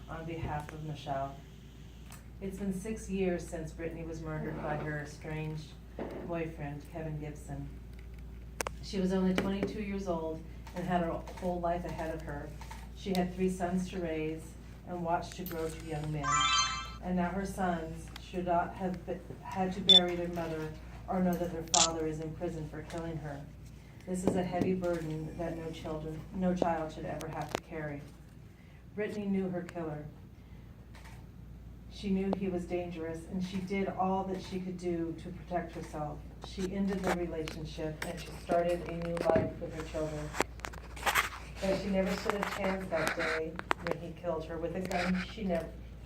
on behalf of Michelle. It's been 6 years since Brittany was murdered by her estranged boyfriend, Kevin Gibson. She was only 22 years old and had her whole life ahead of her. She had 3 sons to raise and watch to grow to young men. And now her sons should not have had to bury their mother or know that their father is in prison for killing her. This is a heavy burden that no child should ever have to carry. Brittany knew her killer. She knew he was dangerous, and she did all that she could do to protect herself. She ended the relationship, and she started a new life with her children. But she never stood a chance that day when he killed her with a gun he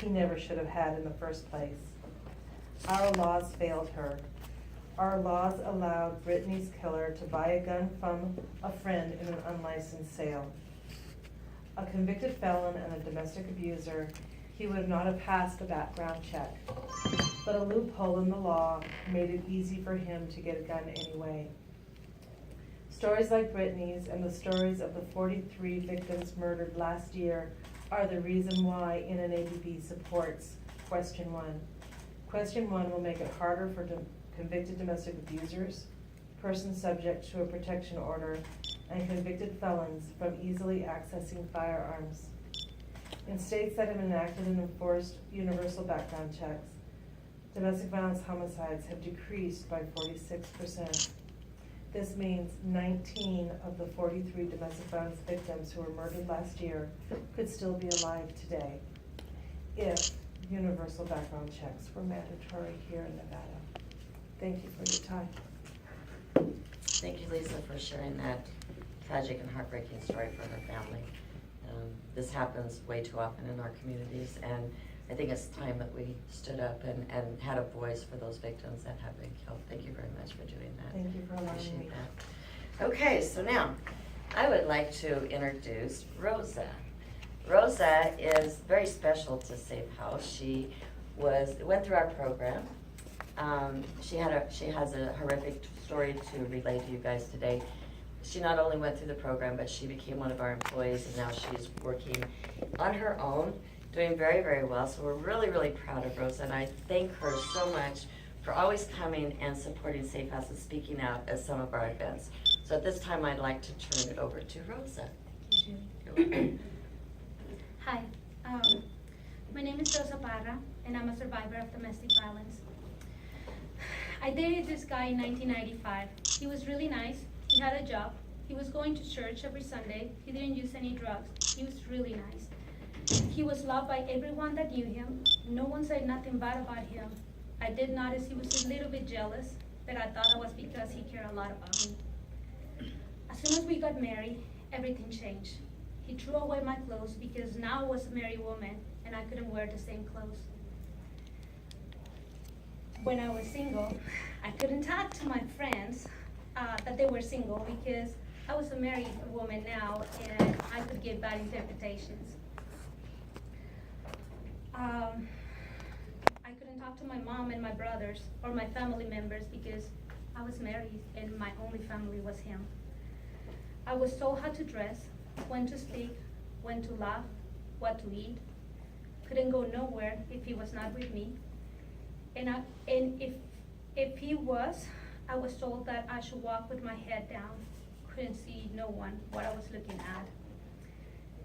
never should have had in the first place. Our laws failed her. Our laws allowed Brittany's killer to buy a gun from a friend in an unlicensed sale. A convicted felon and a domestic abuser, he would not have passed a background check. But a loophole in the law made it easy for him to get a gun anyway. Stories like Brittany's and the stories of the 43 victims murdered last year are the reason why NNABB supports Question 1. Question 1 will make it harder for convicted domestic abusers, persons subject to a protection order, and convicted felons from easily accessing firearms. In states that have enacted and enforced universal background checks, domestic violence homicides have decreased by 46%. This means 19 of the 43 domestic violence victims who were murdered last year could still be alive today if universal background checks were mandatory here in Nevada. Thank you for your time. Thank you, Lisa, for sharing that tragic and heartbreaking story for her family. This happens way too often in our communities, and I think it's time that we stood up and had a voice for those victims that have been killed. Thank you very much for doing that. Thank you for allowing Appreciate me. that. Okay, so now I would like to introduce Rosa. Rosa is very special to Safe House. She went through our program. She has a horrific story to relate to you guys today. She not only went through the program, but she became one of our employees, and now she's working on her own, doing very, very well. So we're really, really proud of Rosa, and I thank her so much for always coming and supporting Safe House and speaking out at some of our events. So at this time, I'd like to turn it over to Rosa. Hi, my name is Rosa Parra, and I'm a survivor of domestic violence. I dated this guy in 1995. He was really nice. He had a job. He was going to church every Sunday. He didn't use any drugs. He was really nice. He was loved by everyone that knew him. No one said nothing bad about him. I did notice he was a little bit jealous, but I thought it was because he cared a lot about me. As soon as we got married, everything changed. He threw away my clothes because now I was a married woman and I couldn't wear the same clothes. When I was single, I couldn't talk to my friends that they were single because I was a married woman now and I could give bad interpretations. I couldn't talk to my mom and my brothers or my family members because I was married and my only family was him. I was told how to dress, when to speak, when to laugh, what to eat. Couldn't go nowhere if he was not with me. And if he was, I was told that I should walk with my head down. Couldn't see no one, what I was looking at.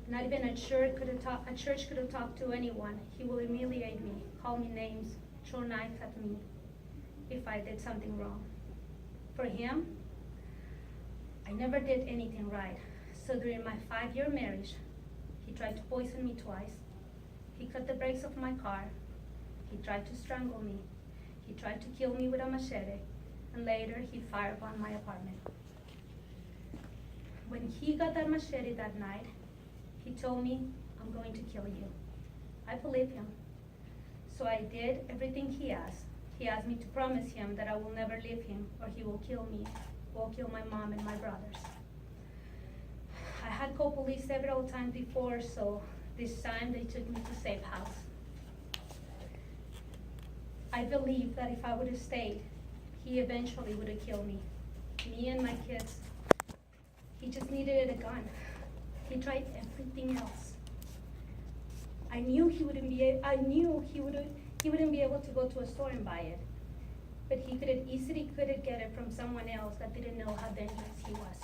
Not even a church could have talked to anyone. He will humiliate me, call me names, throw knives at me if I did something wrong. For him, I never did anything right. So during my 5-year marriage, he tried to poison me twice. He cut the brakes of my car. He tried to strangle me. He tried to kill me with a machete. And later, he fired upon my apartment. When he got that machete that night, he told me, "I'm going to kill you." I believed him. So I did everything he asked. He asked me to promise him that I will never leave him or he will kill me, will kill my mom and my brothers. I had called police several times before, so this time they took me to Safe House. I believe that if I would have stayed, he eventually would have killed me and my kids. He just needed a gun. He tried everything else. I knew he wouldn't be able to go to a store and buy it. But he could get it from someone else that didn't know how dangerous he was.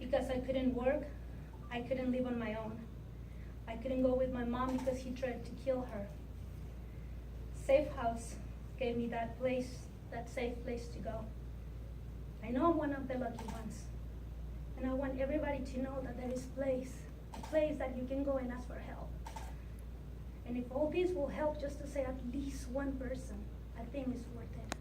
Because I couldn't work, I couldn't live on my own. I couldn't go with my mom because he tried to kill her. Safe House gave me that safe place to go. I know I'm one of the lucky ones. And I want everybody to know that there is a place that you can go and ask for help. And if all this will help just to save at least one person, I think it's worth it.